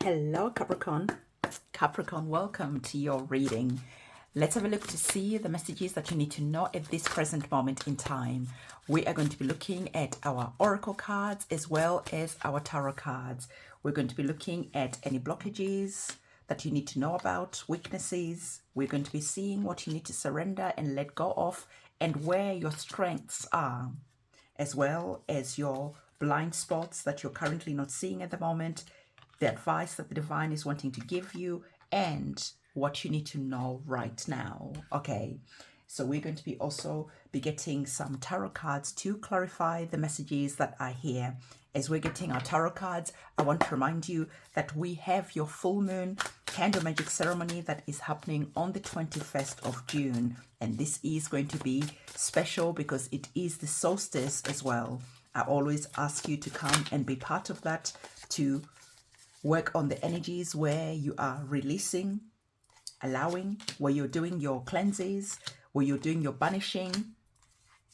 Hello, Capricorn. Capricorn, welcome to your reading. Let's have a look to see the messages that you need to know at this present moment in time. We are going to be looking at our oracle cards as well as our tarot cards. We're going to be looking at any blockages that you need to know about, weaknesses. We're going to be seeing what you need to surrender and let go of, and where your strengths are, as well as your blind spots that you're currently not seeing at the moment, the advice that the divine is wanting to give you, and what you need to know right now. Okay, so we're going to be also be getting some tarot cards to clarify the messages that are here. As we're getting our tarot cards, I want to remind you that we have your full moon candle magic ceremony that is happening on the 21st of June, and this is going to be special because it is the solstice as well. I always ask you to come and be part of that, to work on the energies where you are releasing, allowing, where you're doing your cleanses, where you're doing your banishing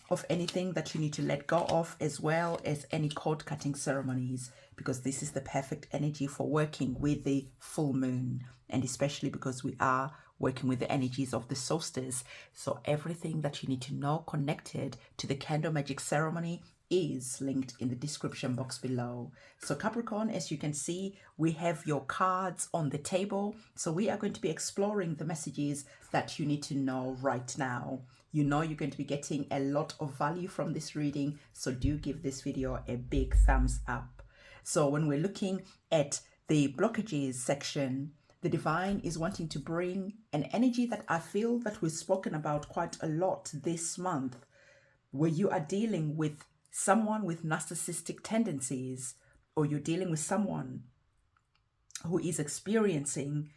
of anything that you need to let go of, as well as any cord cutting ceremonies, because this is the perfect energy for working with the full moon, and especially because we are working with the energies of the solstice. So everything that you need to know connected to the candle magic ceremony is linked in the description box below. So Capricorn, as you can see, we have your cards on the table. So we are going to be exploring the messages that you need to know right now. You know you're going to be getting a lot of value from this reading, so do give this video a big thumbs up. So when we're looking at the blockages section, the divine is wanting to bring an energy that I feel that we've spoken about quite a lot this month, where you are dealing with someone with narcissistic tendencies, or you're dealing with someone who is experiencing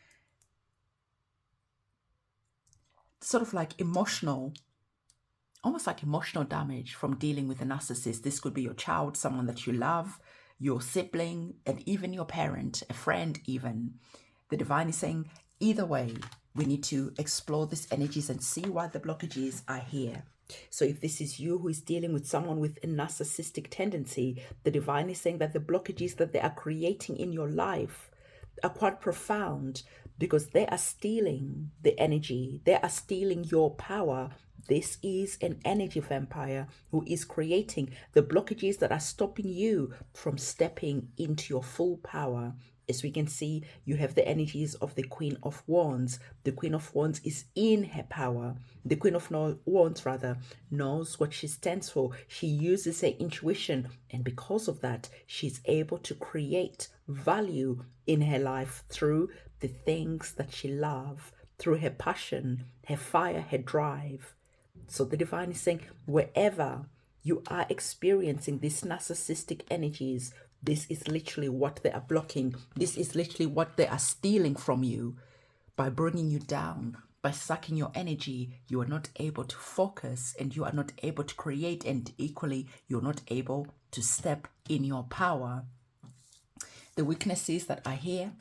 sort of like almost like emotional damage from dealing with a narcissist. This could be your child, someone that you love, your sibling, and even your parent, a friend even. The divine is saying, either way, we need to explore these energies and see why the blockages are here. So if this is you who is dealing with someone with a narcissistic tendency, the divine is saying that the blockages that they are creating in your life are quite profound, because they are stealing the energy. They are stealing your power. This is an energy vampire who is creating the blockages that are stopping you from stepping into your full power. As we can see, you have the energies of the Queen of Wands. The Queen of Wands is in her power. The Queen of Wands, rather, knows what she stands for. She uses her intuition, and because of that, she's able to create value in her life through the things that she loves, through her passion, her fire, her drive. So the divine is saying, wherever you are experiencing these narcissistic energies, this is literally what they are blocking. This is literally what they are stealing from you. By bringing you down, by sucking your energy, you are not able to focus, and you are not able to create, and equally, you're not able to step in your power. The weaknesses that are here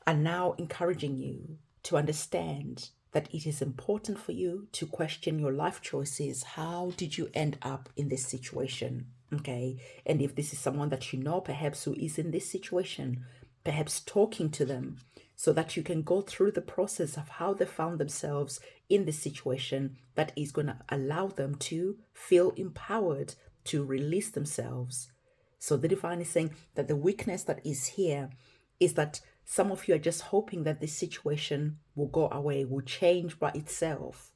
are now encouraging you to understand that it is important for you to question your life choices. How did you end up in this situation? Okay, and if this is someone that you know, perhaps who is in this situation, perhaps talking to them so that you can go through the process of how they found themselves in this situation, that is going to allow them to feel empowered to release themselves. So the divine is saying that the weakness that is here is that some of you are just hoping that this situation will go away, will change by itself.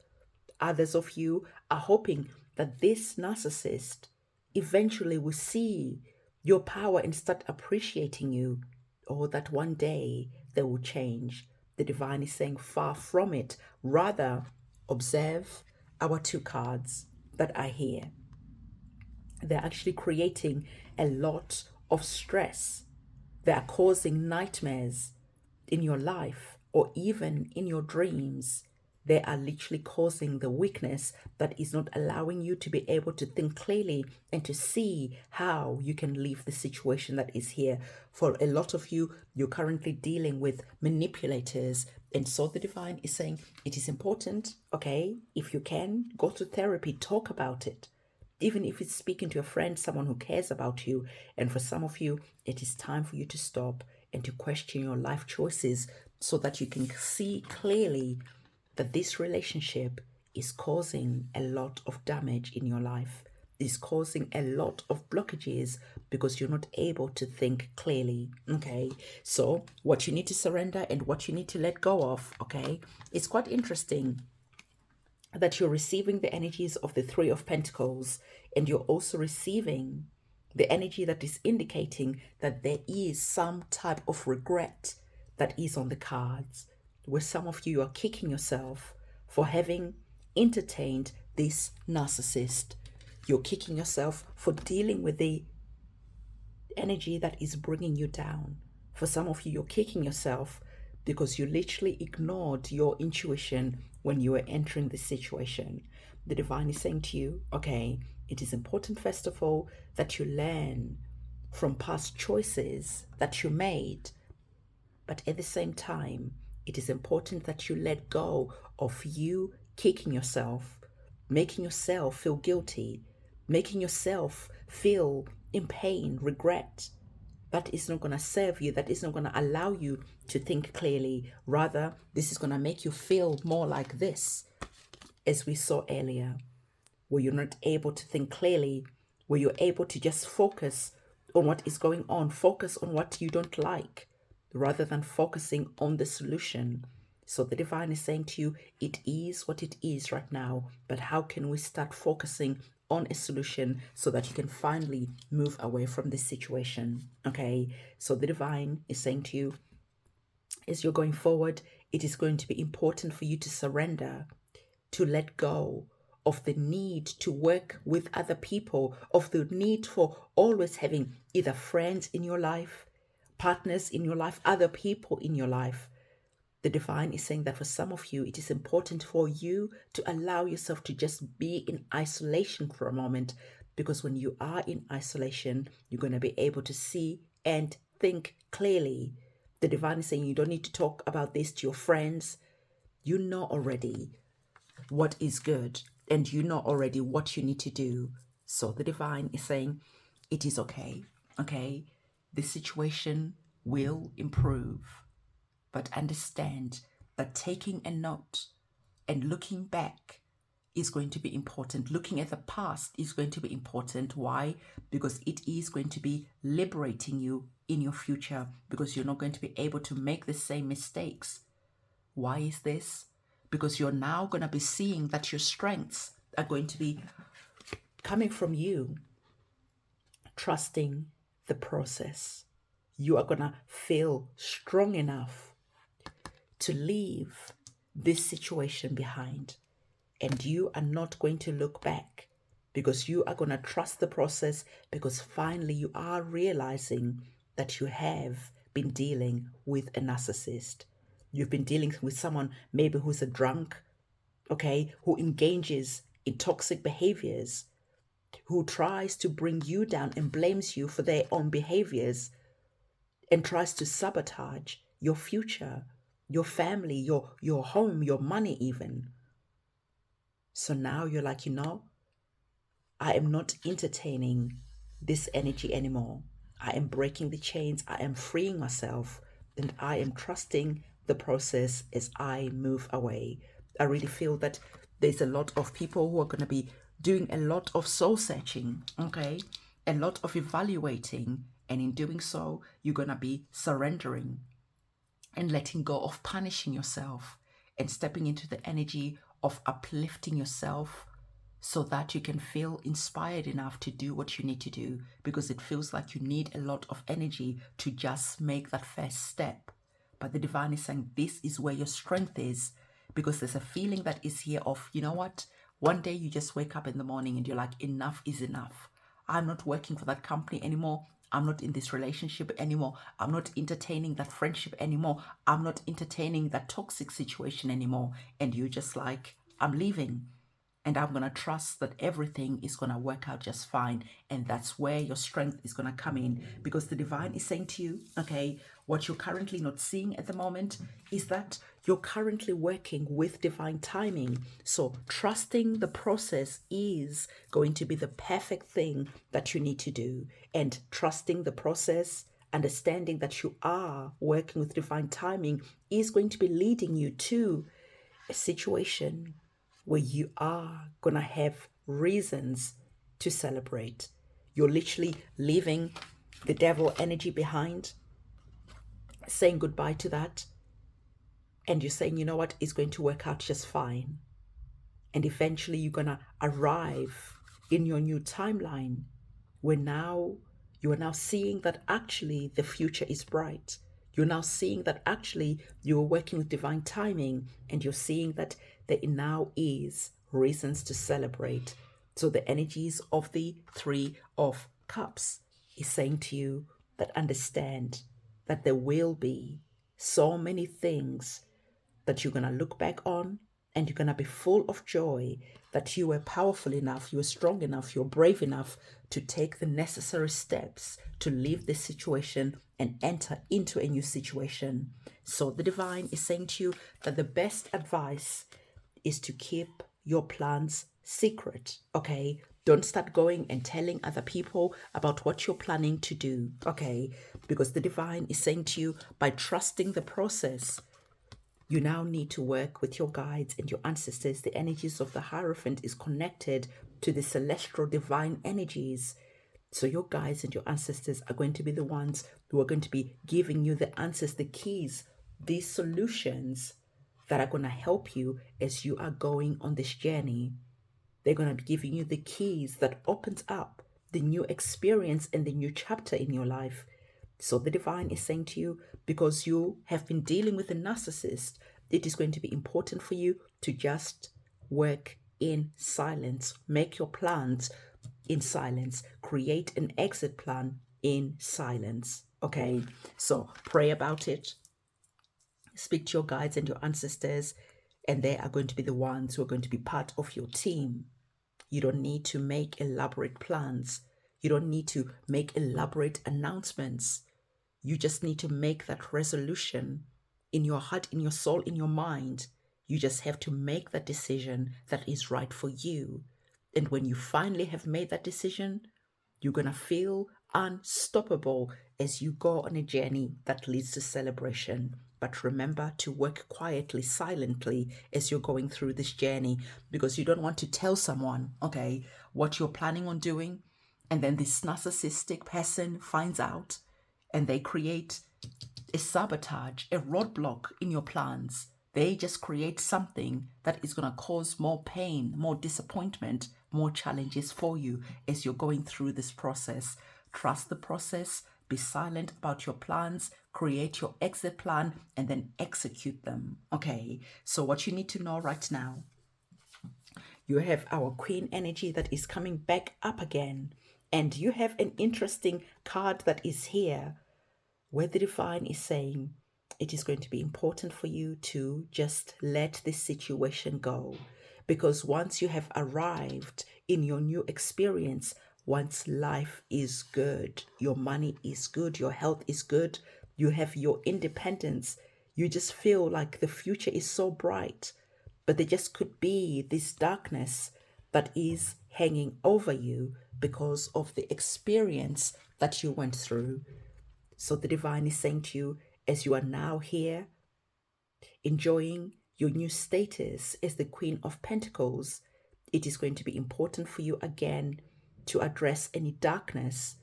Others of you are hoping that this narcissist eventually will see your power and start appreciating you, or that one day they will change. The divine is saying, far from it. Rather, observe our two cards that are here. They're actually creating a lot of stress. They are causing nightmares in your life, or even in your dreams. They are literally causing the weakness that is not allowing you to be able to think clearly and to see how you can leave the situation that is here. For a lot of you, you're currently dealing with manipulators. And so the divine is saying it is important, okay, if you can, go to therapy, talk about it. Even if it's speaking to a friend, someone who cares about you. And for some of you, it is time for you to stop and to question your life choices so that you can see clearly that this relationship is causing a lot of damage in your life, is causing a lot of blockages because you're not able to think clearly. Okay, so what you need to surrender and what you need to let go of, okay, it's quite interesting that you're receiving the energies of the Three of Pentacles, and you're also receiving the energy that is indicating that there is some type of regret that is on the cards, where some of you are kicking yourself for having entertained this narcissist. You're kicking yourself for dealing with the energy that is bringing you down. For some of you, you're kicking yourself because you literally ignored your intuition when you were entering this situation. The divine is saying to you, okay, it is important, first of all, that you learn from past choices that you made. But at the same time, it is important that you let go of you kicking yourself, making yourself feel guilty, making yourself feel in pain, regret. That is not going to serve you. That is not going to allow you to think clearly. Rather, this is going to make you feel more like this, as we saw earlier, where you're not able to think clearly, where you're able to just focus on what is going on, focus on what you don't like, rather than focusing on the solution. So the divine is saying to you, it is what it is right now, but how can we start focusing on a solution so that you can finally move away from this situation? Okay, so the divine is saying to you, as you're going forward, it is going to be important for you to surrender, to let go of the need to work with other people, of the need for always having either friends in your life, partners in your life, other people in your life. The divine is saying that for some of you, it is important for you to allow yourself to just be in isolation for a moment, because when you are in isolation, you're going to be able to see and think clearly. The divine is saying you don't need to talk about this to your friends. You know already what is good, and you know already what you need to do. So the divine is saying it is okay. Okay, the situation will improve. But understand that taking a note and looking back is going to be important. Looking at the past is going to be important. Why? Because it is going to be liberating you in your future, because you're not going to be able to make the same mistakes. Why is this? Because you're now going to be seeing that your strengths are going to be coming from you trusting the process. You are going to feel strong enough to leave this situation behind, and you are not going to look back, because you are going to trust the process, because finally you are realizing that you have been dealing with a narcissist. You've been dealing with someone maybe who's a drunk, okay, who engages in toxic behaviors, who tries to bring you down and blames you for their own behaviors, and tries to sabotage your future, your family, your home, your money even. So now you're like, I am not entertaining this energy anymore. I am breaking the chains. I am freeing myself, and I am trusting the process as I move away. I really feel that there's a lot of people who are going to be doing a lot of soul searching, okay? A lot of evaluating. And in doing so, you're going to be surrendering and letting go of punishing yourself and stepping into the energy of uplifting yourself, so that you can feel inspired enough to do what you need to do, because it feels like you need a lot of energy to just make that first step. But the divine is saying this is where your strength is, because there's a feeling that is here of, you know what, one day you just wake up in the morning and you're like, enough is enough. I'm not working for that company anymore. I'm not in this relationship anymore. I'm not entertaining that friendship anymore. I'm not entertaining that toxic situation anymore. And you're just like, I'm leaving. And I'm going to trust that everything is going to work out just fine. And that's where your strength is going to come in. Because the divine is saying to you, okay, what you're currently not seeing at the moment is that you're currently working with divine timing. So trusting the process is going to be the perfect thing that you need to do. And trusting the process, understanding that you are working with divine timing is going to be leading you to a situation where you are going to have reasons to celebrate. You're literally leaving the devil energy behind, saying goodbye to that, and you're saying, you know what, it's going to work out just fine. And eventually you're going to arrive in your new timeline where now you are now seeing that actually the future is bright. You're now seeing that actually you're working with divine timing, and you're seeing that there now is reasons to celebrate. So the energies of the Three of Cups is saying to you that understand that there will be so many things that you're going to look back on, and you're going to be full of joy that you were powerful enough, you were strong enough, you're brave enough to take the necessary steps to leave this situation and enter into a new situation. So the divine is saying to you that the best advice is to keep your plans secret, okay? Don't start going and telling other people about what you're planning to do, okay? Because the divine is saying to you, by trusting the process, you now need to work with your guides and your ancestors. The energies of the Hierophant is connected to the celestial divine energies. So your guides and your ancestors are going to be the ones who are going to be giving you the answers, the keys, these solutions that are going to help you as you are going on this journey. They're going to be giving you the keys that opens up the new experience and the new chapter in your life. So the divine is saying to you, because you have been dealing with a narcissist, it is going to be important for you to just work in silence. Make your plans in silence. Create an exit plan in silence. Okay, so pray about it. Speak to your guides and your ancestors, and they are going to be the ones who are going to be part of your team. You don't need to make elaborate plans. You don't need to make elaborate announcements. You just need to make that resolution in your heart, in your soul, in your mind. You just have to make that decision that is right for you. And when you finally have made that decision, you're going to feel unstoppable as you go on a journey that leads to celebration. But remember to work quietly, silently as you're going through this journey, because you don't want to tell someone, okay, what you're planning on doing, and then this narcissistic person finds out and they create a sabotage, a roadblock in your plans. They just create something that is going to cause more pain, more disappointment, more challenges for you as you're going through this process. Trust the process, be silent about your plans, create your exit plan, and then execute them. Okay, so what you need to know right now, you have our Queen energy that is coming back up again, and you have an interesting card that is here where the divine is saying it is going to be important for you to just let this situation go. Because once you have arrived in your new experience, once life is good, your money is good, your health is good, you have your independence, you just feel like the future is so bright, but there just could be this darkness that is hanging over you because of the experience that you went through. So the divine is saying to you, as you are now here, enjoying your new status as the Queen of Pentacles, it is going to be important for you again to address any darkness,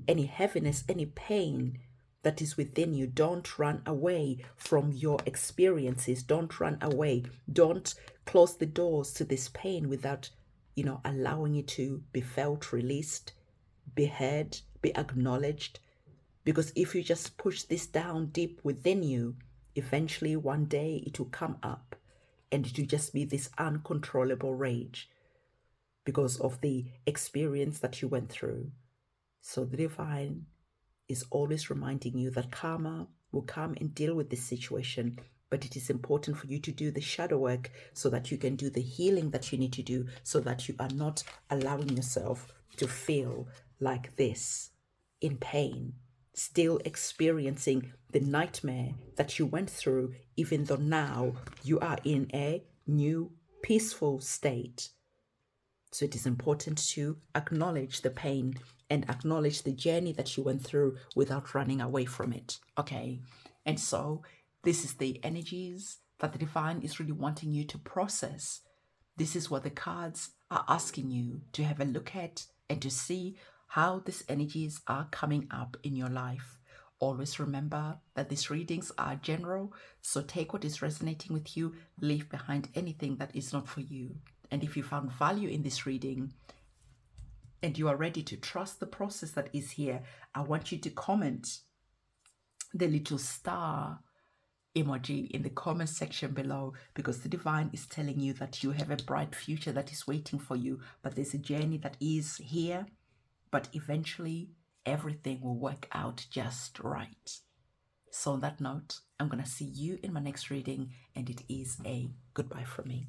any heaviness, any pain that is within you. Don't run away from your experiences. Don't run away. Don't close the doors to this pain without, allowing it to be felt, released, be heard, be acknowledged. Because if you just push this down deep within you, eventually one day it will come up and it will just be this uncontrollable rage because of the experience that you went through. So the divine is always reminding you that karma will come and deal with this situation, but it is important for you to do the shadow work so that you can do the healing that you need to do, so that you are not allowing yourself to feel like this in pain, still experiencing the nightmare that you went through, even though now you are in a new peaceful state. So it is important to acknowledge the pain and acknowledge the journey that you went through without running away from it. Okay. And so this is the energies that the divine is really wanting you to process. This is what the cards are asking you to have a look at and to see how these energies are coming up in your life. Always remember that these readings are general, so take what is resonating with you, leave behind anything that is not for you. And if you found value in this reading and you are ready to trust the process that is here, I want you to comment the little star emoji in the comment section below, because the divine is telling you that you have a bright future that is waiting for you, but there's a journey that is here, but eventually everything will work out just right. So on that note, I'm going to see you in my next reading, and it is a goodbye from me.